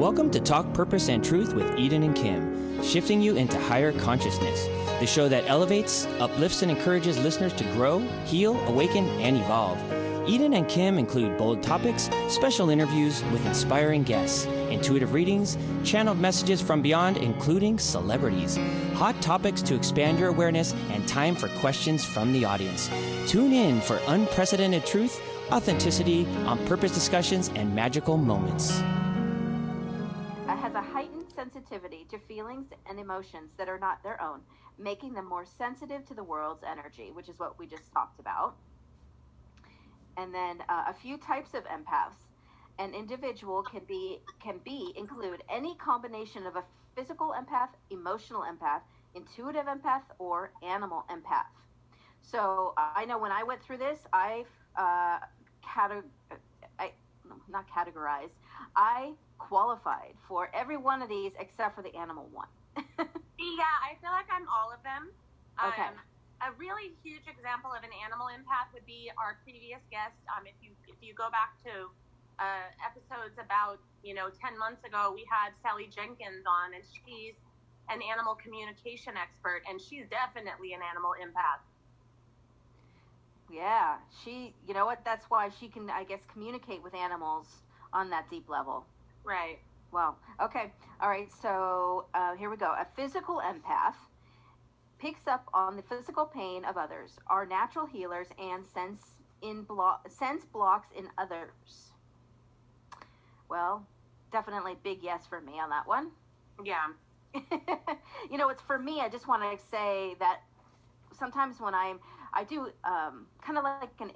Welcome to Talk Purpose and Truth with Eden and Kim, shifting you into higher consciousness, the show that elevates, uplifts, and encourages listeners to grow, heal, awaken, and evolve. Eden and Kim include bold topics, special interviews with inspiring guests, intuitive readings, channeled messages from beyond, including celebrities, hot topics to expand your awareness, and time for questions from the audience. Tune in for unprecedented truth, authenticity, on-purpose discussions, and magical moments. Has a heightened sensitivity to feelings and emotions that are not their own, making them more sensitive to the world's energy, which is what we just talked about. And then a few types of empaths. An individual can include any combination of a physical empath, emotional empath, intuitive empath, or animal empath. So I know when I went through this, I qualified for every one of these except for the animal one. Yeah, I feel like I'm all of them. Okay. A really huge example of an animal empath would be our previous guest. If you go back to episodes about 10 months ago, we had Sally Jenkins on, and she's an animal communication expert, and she's definitely an animal empath. Yeah, you know what? That's why she can, I guess, communicate with animals on that deep level. Right. Wow. Okay. All right. So here we go. A physical empath picks up on the physical pain of others, are natural healers, and sense blocks in others. Well, definitely big yes for me on that one. Yeah. It's for me. I just want to say that sometimes when I do kind of like an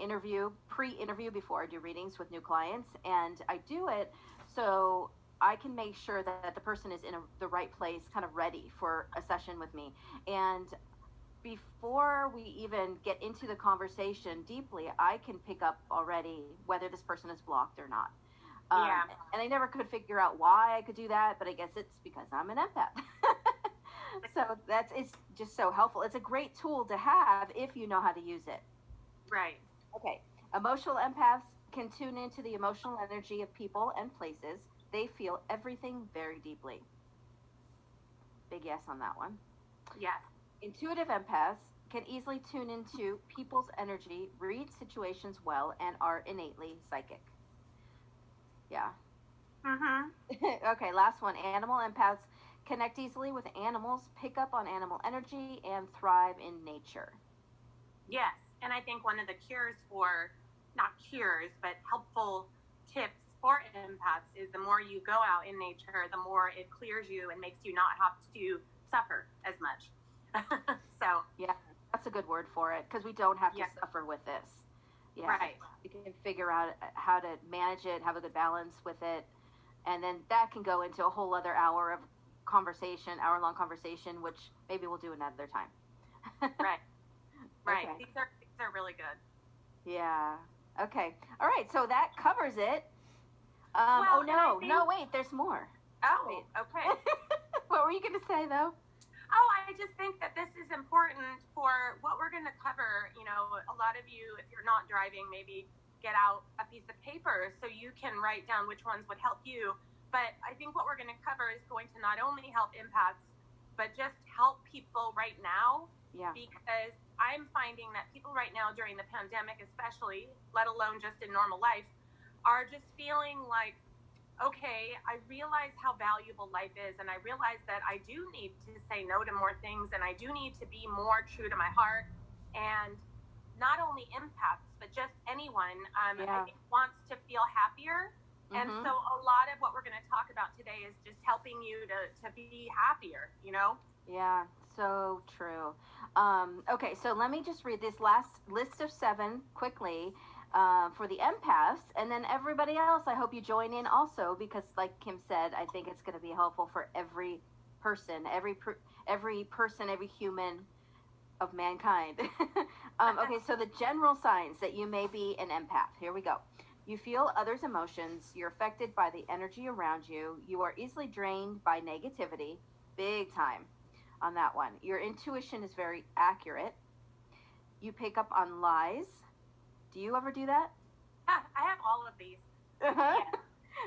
pre-interview before I do readings with new clients, and I do it so I can make sure that the person is in the right place, kind of ready for a session with me. And before we even get into the conversation deeply, I can pick up already whether this person is blocked or not. Yeah. And I never could figure out why I could do that, but I guess it's because I'm an empath. So it's just so helpful. It's a great tool to have if you know how to use it. Right. Okay. Emotional empaths can tune into the emotional energy of people and places. They feel everything very deeply. Big yes on that one. Yes. Intuitive empaths can easily tune into people's energy, read situations well, and are innately psychic. Yeah. Mm-hmm. Okay, last one. Animal empaths connect easily with animals, pick up on animal energy, and thrive in nature. Yes, and I think one of the not cures, but helpful tips for empaths is the more you go out in nature, the more it clears you and makes you not have to suffer as much. So yeah, that's a good word for it, because we don't have to suffer with this. Yeah, right. We can figure out how to manage it, have a good balance with it, and then that can go into a whole other hour-long conversation, which maybe we'll do another time. Right. Right. Okay. These are really good. Yeah. Okay. All right. So that covers it. Wait, there's more. Oh, wait. Okay. What were you going to say, though? Oh, I just think that this is important for what we're going to cover. A lot of you, if you're not driving, maybe get out a piece of paper so you can write down which ones would help you. But I think what we're going to cover is going to not only help empaths, but just help people right now. Yeah. Because I'm finding that people right now during the pandemic, especially, let alone just in normal life, are just feeling like, okay, I realize how valuable life is, and I realize that I do need to say no to more things, and I do need to be more true to my heart. And not only empaths, but just anyone, I think, wants to feel happier. Mm-hmm. And so a lot of what we're going to talk about today is just helping you to be happier, Yeah, so true. Okay, so let me just read this last list of 7 quickly. For the empaths, and then everybody else, I hope you join in also, because like Kim said, I think it's going to be helpful for every person, every human of mankind. Okay, so the general signs that you may be an empath. Here we go. You feel others' emotions. You're affected by the energy around you. You are easily drained by negativity. Big time on that one. Your intuition is very accurate. You pick up on lies. Do you ever do that? I have all of these. Uh-huh.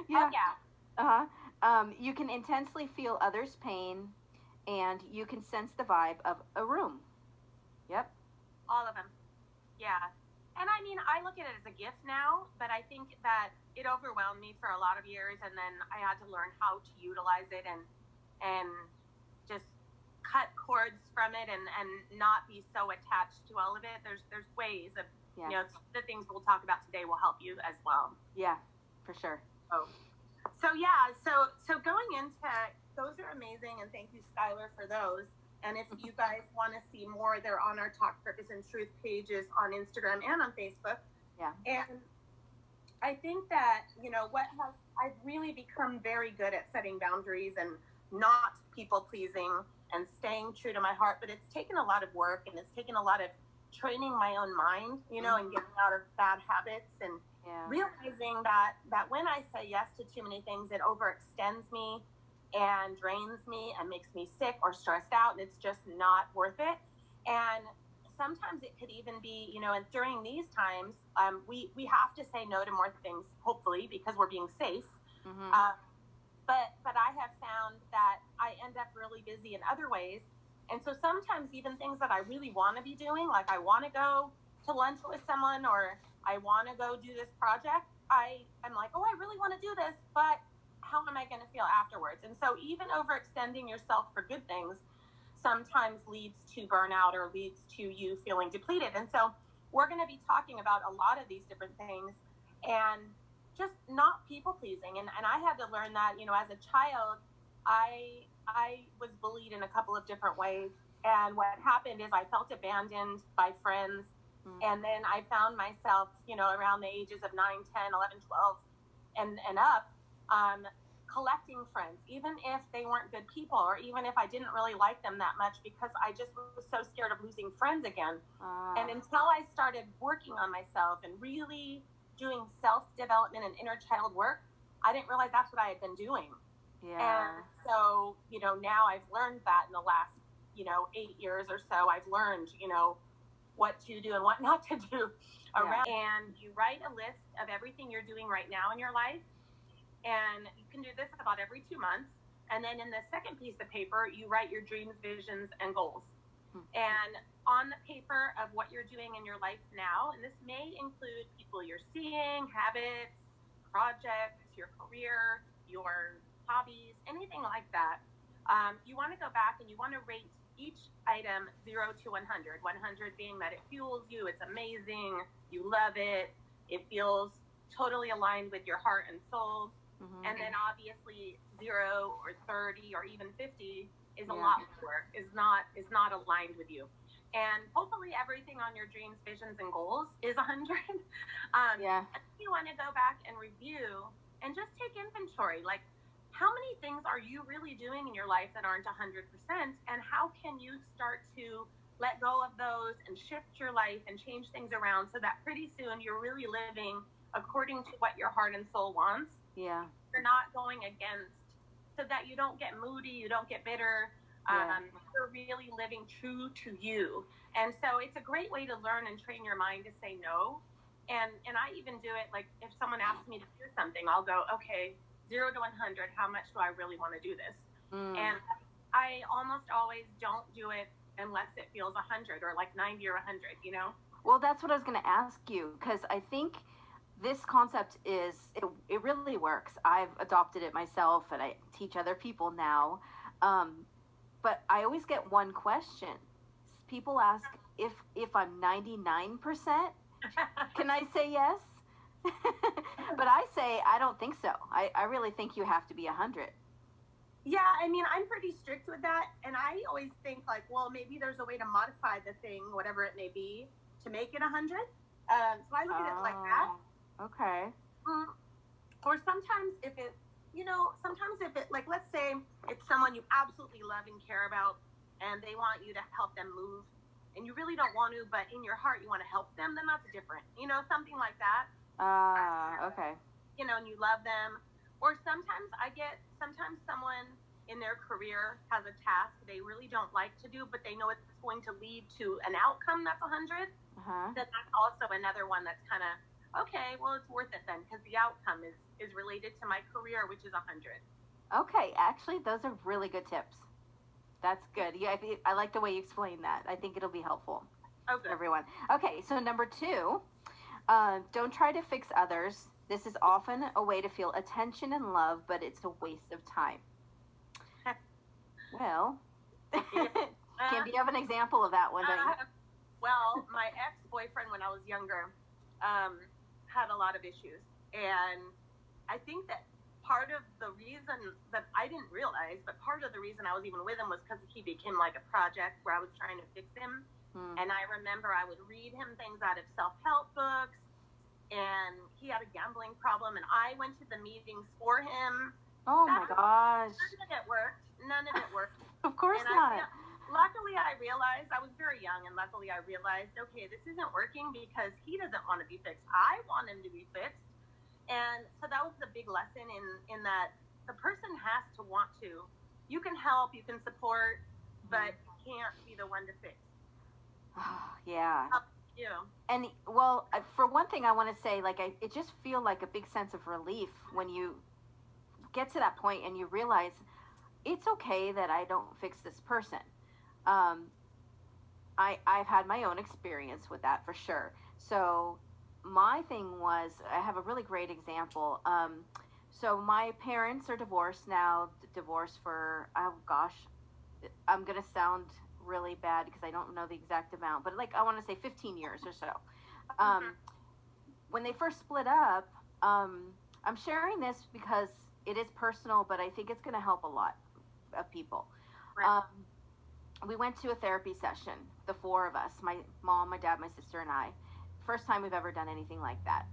Yeah. Uh-huh. You can intensely feel others' pain, and you can sense the vibe of a room. Yep. All of them. Yeah. And I mean, I look at it as a gift now, but I think that it overwhelmed me for a lot of years, and then I had to learn how to utilize it and just cut cords from it and not be so attached to all of it. There's ways of, the things we'll talk about today will help you as well. Yeah, for sure. So yeah, so going into, those are amazing, and thank you, Skylar, for those. And if you guys want to see more, they're on our Talk Purpose and Truth pages on Instagram and on Facebook. Yeah. And I think that, I've really become very good at setting boundaries and not people pleasing and staying true to my heart. But it's taken a lot of work, and it's taken a lot of training my own mind, and getting out of bad habits and realizing that when I say yes to too many things, it overextends me and drains me and makes me sick or stressed out, and it's just not worth it. And sometimes it could even be, and during these times, we have to say no to more things, hopefully, because we're being safe. Mm-hmm. But I have found that I end up really busy in other ways. And so sometimes even things that I really want to be doing, like I want to go to lunch with someone, or I want to go do this project, I'm like, oh, I really want to do this, but how am I going to feel afterwards? And so even overextending yourself for good things sometimes leads to burnout or leads to you feeling depleted. And so we're going to be talking about a lot of these different things and just not people pleasing. And I had to learn that, as a child, I was bullied in a couple of different ways. And what happened is I felt abandoned by friends. And then I found myself, around the ages of 9, 10, 11, 12 and up, collecting friends, even if they weren't good people, or even if I didn't really like them that much, because I just was so scared of losing friends again. And until I started working on myself and really doing self-development and inner child work, I didn't realize that's what I had been doing. Yeah. And so, now I've learned that in the last, 8 years or so, I've learned, what to do and what not to do around. And you write a list of everything you're doing right now in your life. And you can do this about every 2 months. And then in the second piece of paper, you write your dreams, visions, and goals. And on the paper of what you're doing in your life now, and this may include people you're seeing, habits, projects, your career, your hobbies, anything like that, you want to go back and you want to rate each item 0 to 100. 100 being that it fuels you, it's amazing, you love it, it feels totally aligned with your heart and soul. And then obviously 0 or 30 or even 50 is a lot of work, is not aligned with you. And hopefully everything on your dreams, visions, and goals is 100. You want to go back and review and just take inventory. Like, how many things are you really doing in your life that aren't 100%? And how can you start to let go of those and shift your life and change things around so that pretty soon you're really living according to what your heart and soul wants? Yeah. You're not going against, so that you don't get moody, you don't get bitter. You're really living true to you. And so it's a great way to learn and train your mind to say no. And I even do it, like, if someone asks me to do something, I'll go, okay, 0 to 100, how much do I really want to do this? And I almost always don't do it unless it feels 100 or like 90 or 100, Well, that's what I was going to ask you, because I think this concept it really works. I've adopted it myself, and I teach other people now. But I always get one question. People ask, if I'm 99%, can I say yes? But I say, I don't think so. I really think you have to be 100. Yeah, I mean, I'm pretty strict with that. And I always think, like, well, maybe there's a way to modify the thing, whatever it may be, to make it 100. So I look at it like that. Okay. Or sometimes if it, like, let's say it's someone you absolutely love and care about, and they want you to help them move, and you really don't want to, but in your heart you want to help them, then that's different. Something like that. Okay. And you love them. Or sometimes someone in their career has a task they really don't like to do, but they know it's going to lead to an outcome that's 100. Then that's also another one that's kind of, okay, well, it's worth it then, because the outcome is related to my career, which is 100. Okay, actually, those are really good tips. That's good. Yeah, I like the way you explain that. I think it'll be helpful Oh, for good. everyone. Okay, so number two, don't try to fix others. This is often a way to feel attention and love, but it's a waste of time. Well, Yeah. Kim, do you have an example of that one? Don't you? Well, my ex-boyfriend when I was younger had a lot of issues, and I think that part of the reason that I didn't realize, but part of the reason I was even with him was because he became like a project where I was trying to fix him. And I remember I would read him things out of self-help books, and he had a gambling problem, and I went to the meetings for him. Oh my gosh. None of it worked. None of it worked. Of course And not. luckily, I realized I was very young, and luckily I realized, okay, this isn't working because he doesn't want to be fixed. I want him to be fixed. And so that was the big lesson in that the person has to want to. You can help, you can support, but you can't be the one to fix. Yeah. You know. And well, for one thing, I want to say, like, it just feel like a big sense of relief when you get to that point and you realize it's okay that I don't fix this person. Um, I've had my own experience with that for sure. So my thing was, I have a really great example. So my parents are divorced now, divorced for, oh gosh, I'm going to sound really bad because I don't know the exact amount, but like I want to say 15 years or so. When they first split up, I'm sharing this because it is personal, but I think it's going to help a lot of people. Right. We went to a therapy session, the four of us, my mom, my dad, my sister, and I. First time we've ever done anything like that.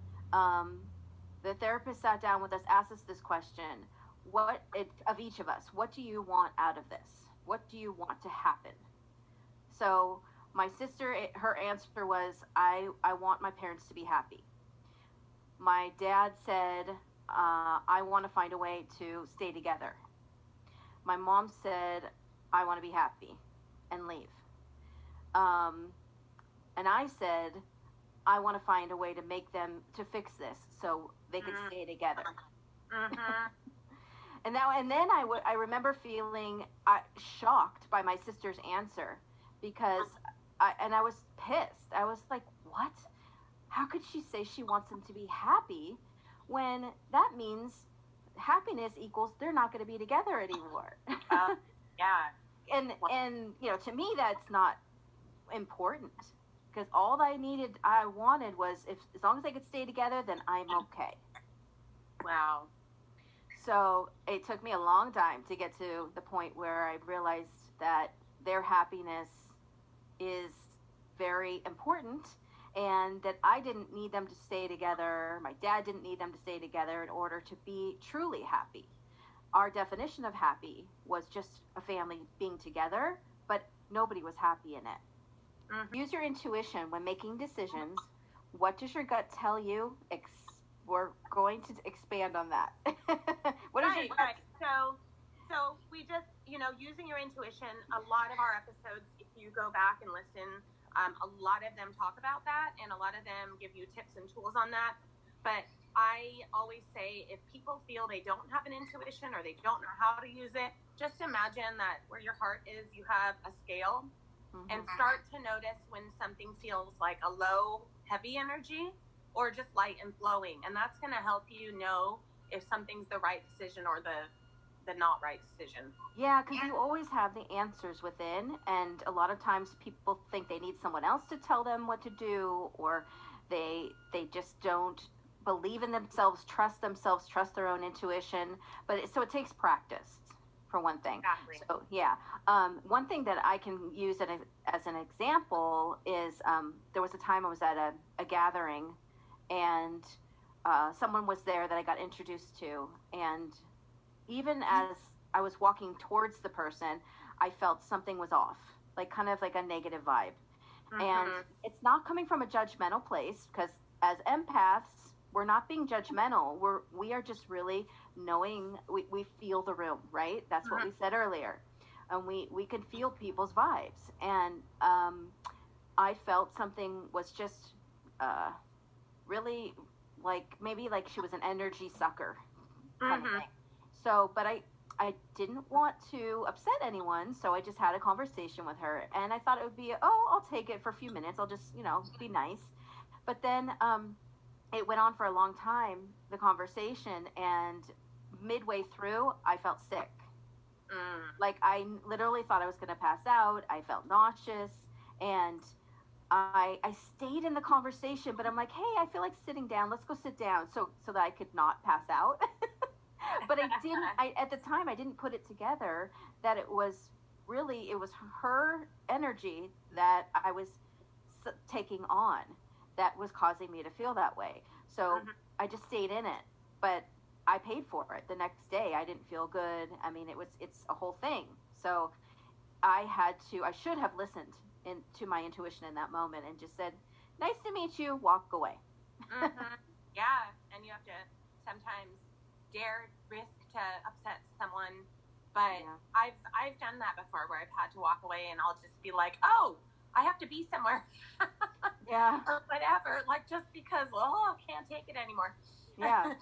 The therapist sat down with us, asked us this question: of each of us, what do you want out of this? What do you want to happen? So my sister, her answer was, I want my parents to be happy. My dad said, I want to find a way to stay together. My mom said, I want to be happy and leave. And I said, I want to find a way to make them, to fix this so they could stay together. And then I remember feeling shocked by my sister's answer because I was pissed. I was like, what? How could she say she wants them to be happy when that means happiness equals they're not going to be together anymore? Yeah. And you know, to me that's not important because all I wanted was, if as long as they could stay together, then I'm okay. Wow. So it took me a long time to get to the point where I realized that their happiness is very important and that I didn't need them to stay together. My dad didn't need them to stay together in order to be truly happy. Our definition of happy was just a family being together, but nobody was happy in it. Use your intuition when making decisions. What does your gut tell you? We're going to expand on that. What is your gut? Right. So we just, using your intuition, a lot of our episodes, if you go back and listen, a lot of them talk about that, and a lot of them give you tips and tools on that. But I always say, if people feel they don't have an intuition or they don't know how to use it, just imagine that where your heart is, you have a scale, and start to notice when something feels like a low, heavy energy, or just light and flowing. And that's going to help you know if something's the right decision or the not right decision. Yeah, because you always have the answers within, and a lot of times people think they need someone else to tell them what to do, or they just don't believe in themselves, trust their own intuition. So it takes practice, for one thing. Exactly. So yeah, one thing that I can use as an example is there was a time I was at a gathering, and someone was there that I got introduced to, and even as I was walking towards the person, I felt something was off, like kind of like a negative vibe. And it's not coming from a judgmental place, because as empaths, we're not being judgmental. We are just really knowing, we feel the room, right? That's what we said earlier. And we can feel people's vibes. And I felt something was just really like, maybe like she was an energy sucker kind of thing. So, but I didn't want to upset anyone, so I just had a conversation with her, and I thought it would be, oh, I'll take it for a few minutes. I'll just, be nice. But then it went on for a long time, the conversation, and midway through, I felt sick. Like, I literally thought I was going to pass out. I felt nauseous, and I stayed in the conversation, but I'm like, hey, I feel like sitting down. Let's go sit down, so that I could not pass out. But I didn't. At the time, I didn't put it together that it was her energy that I was taking on that was causing me to feel that way. So I just stayed in it, but I paid for it. The next day, I didn't feel good. I mean, it's a whole thing. So I should have listened to my intuition in that moment and just said, nice to meet you, walk away. Yeah, and you have to sometimes dare risk to upset someone, but yeah. I've done that before where I've had to walk away and I'll just be like, oh, I have to be somewhere. Yeah. Or whatever, like just because, I can't take it anymore. Yeah.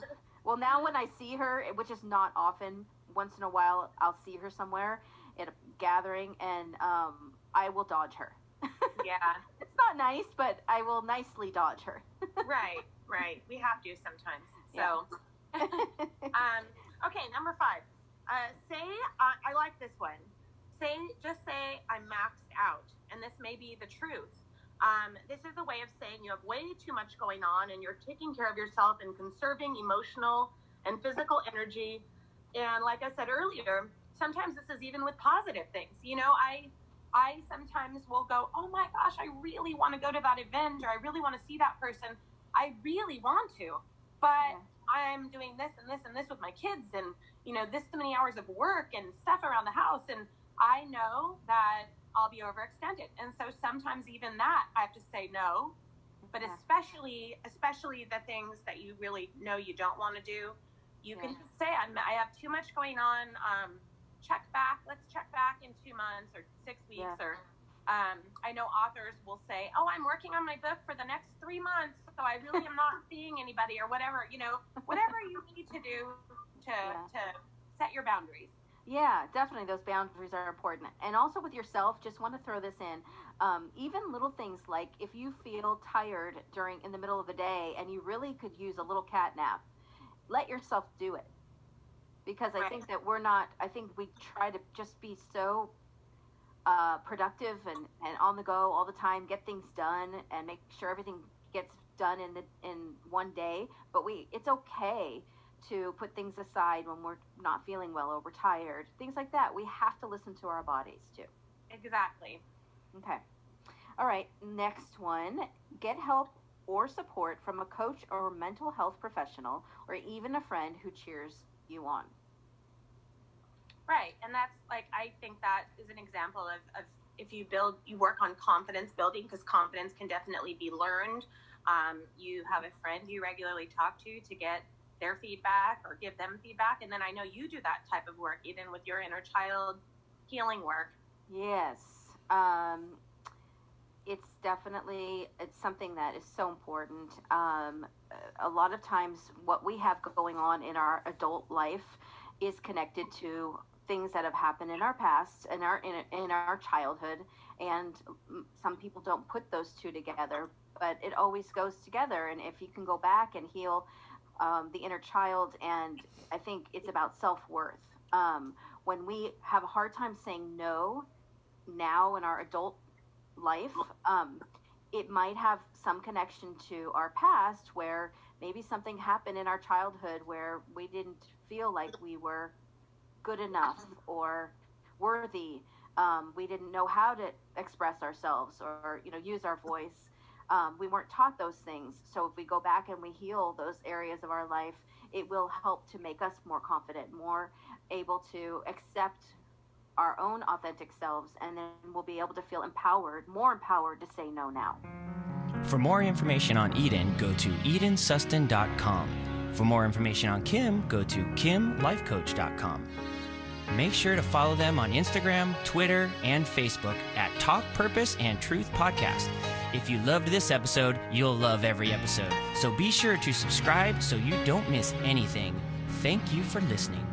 Well, now when I see her, which is not often, once in a while I'll see her somewhere at a gathering, and I will dodge her. Yeah. It's not nice, but I will nicely dodge her. Right. We have to sometimes. So, yeah. Okay, number 5. I like this one. Just say I'm maxed out, and this may be the truth. This is a way of saying you have way too much going on, and you're taking care of yourself and conserving emotional and physical energy. And like I said earlier, sometimes this is even with positive things. I sometimes will go, oh my gosh, I really want to go to that event, or I really want to see that person. I really want to, but I'm doing this and this and this with my kids, and this many hours of work and stuff around the house, and I know that I'll be overextended. And so sometimes even that I have to say no, but especially the things that you really know you don't want to do, you can just say, I have too much going on. Let's check back in 2 months or 6 weeks. Or I know authors will say, oh, I'm working on my book for the next 3 months, so I really am not seeing anybody, or whatever, whatever you need to do to set your boundaries. Yeah, definitely. Those boundaries are important. And also with yourself, just want to throw this in. Even little things like if you feel tired in the middle of the day and you really could use a little cat nap, let yourself do it. Because I think that I think we try to just be so productive and on the go all the time, get things done and make sure everything gets done in one day. But it's okay to put things aside when we're not feeling well or we're tired. Things like that. We have to listen to our bodies too. Exactly. Okay. All right. Next one. Get help or support from a coach or mental health professional, or even a friend who cheers you on. Right. And that's I think that is an example of if you work on confidence building, because confidence can definitely be learned. You have a friend you regularly talk to get their feedback or give them feedback. And then I know you do that type of work, even with your inner child healing work. Yes. It's something that is so important. A lot of times what we have going on in our adult life is connected to things that have happened in our past and in our childhood. And some people don't put those two together, but it always goes together. And if you can go back and heal the inner child, and I think it's about self-worth. When we have a hard time saying no now in our adult life, it might have some connection to our past, where maybe something happened in our childhood where we didn't feel like we were good enough or worthy. We didn't know how to express ourselves or use our voice. We weren't taught those things. So if we go back and we heal those areas of our life, it will help to make us more confident, more able to accept our own authentic selves, and then we'll be able to feel more empowered to say no now. For more information on Eden, go to EdenSustin.com. For more information on Kim, go to KimLifeCoach.com. Make sure to follow them on Instagram, Twitter, and Facebook at Talk Purpose and Truth Podcast. If you loved this episode, you'll love every episode. So be sure to subscribe so you don't miss anything. Thank you for listening.